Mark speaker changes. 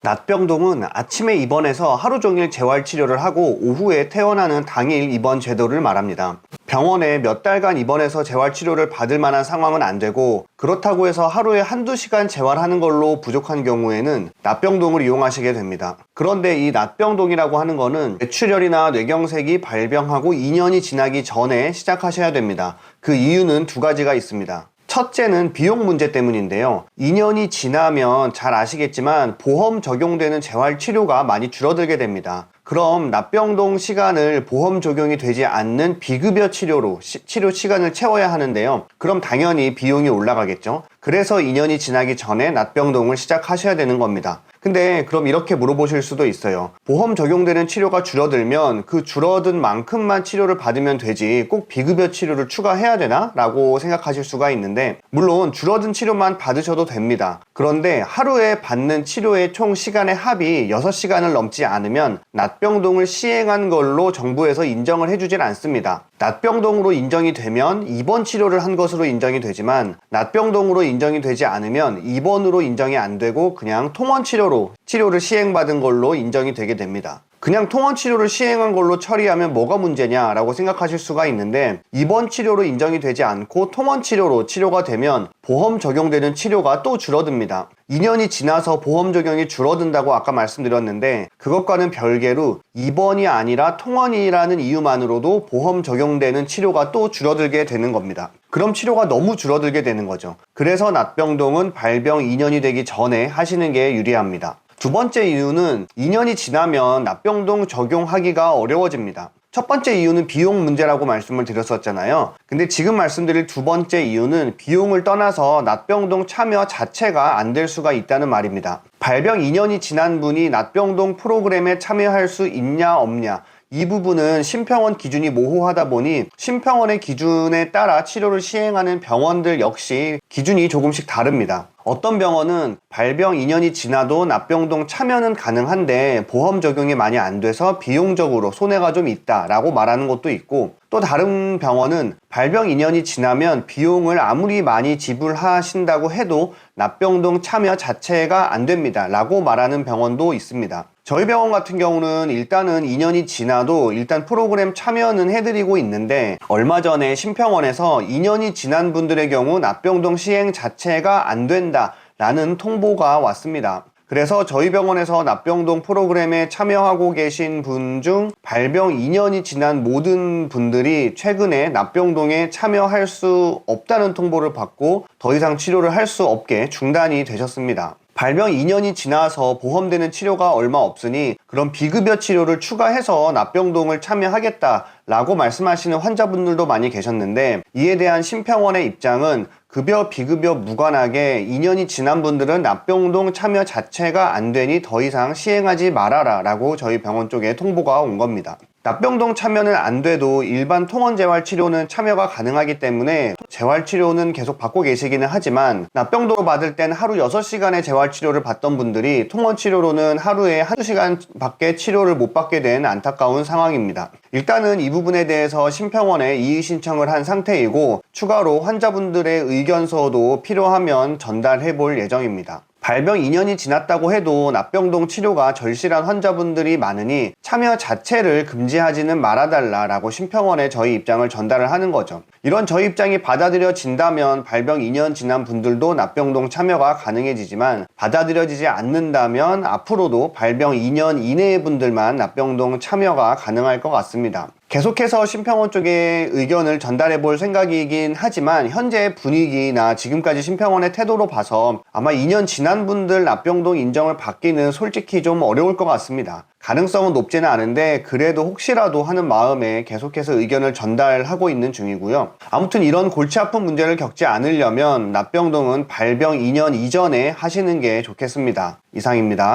Speaker 1: 납병동은 아침에 입원해서 하루 종일 재활치료를 하고 오후에 퇴원하는 당일 입원 제도를 말합니다. 병원에 몇 달간 입원해서 재활치료를 받을 만한 상황은 안 되고, 그렇다고 해서 하루에 한두 시간 재활하는 걸로 부족한 경우에는 납병동을 이용하시게 됩니다. 그런데 이 납병동이라고 하는 거는 뇌출혈이나 뇌경색이 발병하고 2년이 지나기 전에 시작하셔야 됩니다. 그 이유는 두 가지가 있습니다. 첫째는 비용 문제 때문인데요. 2년이 지나면 잘 아시겠지만 보험 적용되는 재활치료가 많이 줄어들게 됩니다. 그럼 납병동 시간을 보험 적용이 되지 않는 비급여 치료로 치료 시간을 채워야 하는데요. 그럼 당연히 비용이 올라가겠죠. 그래서 2년이 지나기 전에 납병동을 시작하셔야 되는 겁니다. 근데 그럼 이렇게 물어보실 수도 있어요. 보험 적용되는 치료가 줄어들면 그 줄어든 만큼만 치료를 받으면 되지 꼭 비급여 치료를 추가해야 되나? 라고 생각하실 수가 있는데, 물론 줄어든 치료만 받으셔도 됩니다. 그런데 하루에 받는 치료의 총 시간의 합이 6시간을 넘지 않으면 납병동을 시행한 걸로 정부에서 인정을 해주질 않습니다. 납병동으로 인정이 되면 입원 치료를 한 것으로 인정이 되지만, 납병동으로 인정이 되지 않으면 입원으로 인정이 안 되고 그냥 통원 치료를 시행받은 걸로 인정이 되게 됩니다. 그냥 통원 치료를 시행한 걸로 처리하면 뭐가 문제냐라고 생각하실 수가 있는데, 입원 치료로 인정이 되지 않고 통원 치료로 치료가 되면 보험 적용되는 치료가 또 줄어듭니다. 2년이 지나서 보험 적용이 줄어든다고 아까 말씀드렸는데, 그것과는 별개로 입원이 아니라 통원이라는 이유만으로도 보험 적용되는 치료가 또 줄어들게 되는 겁니다. 그럼 치료가 너무 줄어들게 되는 거죠. 그래서 납병동은 발병 2년이 되기 전에 하시는 게 유리합니다. 두 번째 이유는 2년이 지나면 납병동 적용하기가 어려워집니다. 첫 번째 이유는 비용 문제라고 말씀을 드렸었잖아요. 근데 지금 말씀드릴 두 번째 이유는 비용을 떠나서 납병동 참여 자체가 안 될 수가 있다는 말입니다. 발병 2년이 지난 분이 납병동 프로그램에 참여할 수 있냐 없냐, 이 부분은 심평원 기준이 모호하다 보니 심평원의 기준에 따라 치료를 시행하는 병원들 역시 기준이 조금씩 다릅니다. 어떤 병원은 발병 2년이 지나도 납병동 참여는 가능한데 보험 적용이 많이 안 돼서 비용적으로 손해가 좀 있다라고 말하는 것도 있고, 또 다른 병원은 발병 2년이 지나면 비용을 아무리 많이 지불하신다고 해도 납병동 참여 자체가 안 됩니다 라고 말하는 병원도 있습니다. 저희 병원 같은 경우는 일단은 2년이 지나도 일단 프로그램 참여는 해드리고 있는데, 얼마 전에 심평원에서 2년이 지난 분들의 경우 납병동 시행 자체가 안 된다 라는 통보가 왔습니다. 그래서 저희 병원에서 납병동 프로그램에 참여하고 계신 분 중 발병 2년이 지난 모든 분들이 최근에 납병동에 참여할 수 없다는 통보를 받고 더 이상 치료를 할 수 없게 중단이 되셨습니다. 발병 2년이 지나서 보험되는 치료가 얼마 없으니 그럼 비급여 치료를 추가해서 납병동을 참여하겠다라고 말씀하시는 환자분들도 많이 계셨는데, 이에 대한 심평원의 입장은 급여 비급여 무관하게 2년이 지난 분들은 납병동 참여 자체가 안 되니 더 이상 시행하지 말아라 라고 저희 병원 쪽에 통보가 온 겁니다. 납병동 참여는 안 돼도 일반 통원 재활치료는 참여가 가능하기 때문에 재활치료는 계속 받고 계시기는 하지만, 납병동을 받을 땐 하루 6시간의 재활치료를 받던 분들이 통원치료로는 하루에 1-2시간 밖에 치료를 못 받게 된 안타까운 상황입니다. 일단은 이 부분에 대해서 심평원에 이의 신청을 한 상태이고, 추가로 환자분들의 의견서도 필요하면 전달해 볼 예정입니다. 발병 2년이 지났다고 해도 납병동 치료가 절실한 환자분들이 많으니 참여 자체를 금지하지는 말아달라라고 심평원에 저희 입장을 전달을 하는 거죠. 이런 저희 입장이 받아들여진다면 발병 2년 지난 분들도 납병동 참여가 가능해지지만, 받아들여지지 않는다면 앞으로도 발병 2년 이내의 분들만 납병동 참여가 가능할 것 같습니다. 계속해서 심평원 쪽에 의견을 전달해 볼 생각이긴 하지만, 현재 분위기나 지금까지 심평원의 태도로 봐서 아마 2년 지난 분들 납병동 인정을 받기는 솔직히 좀 어려울 것 같습니다. 가능성은 높지는 않은데 그래도 혹시라도 하는 마음에 계속해서 의견을 전달하고 있는 중이고요. 아무튼 이런 골치 아픈 문제를 겪지 않으려면 납병동은 발병 2년 이전에 하시는 게 좋겠습니다. 이상입니다.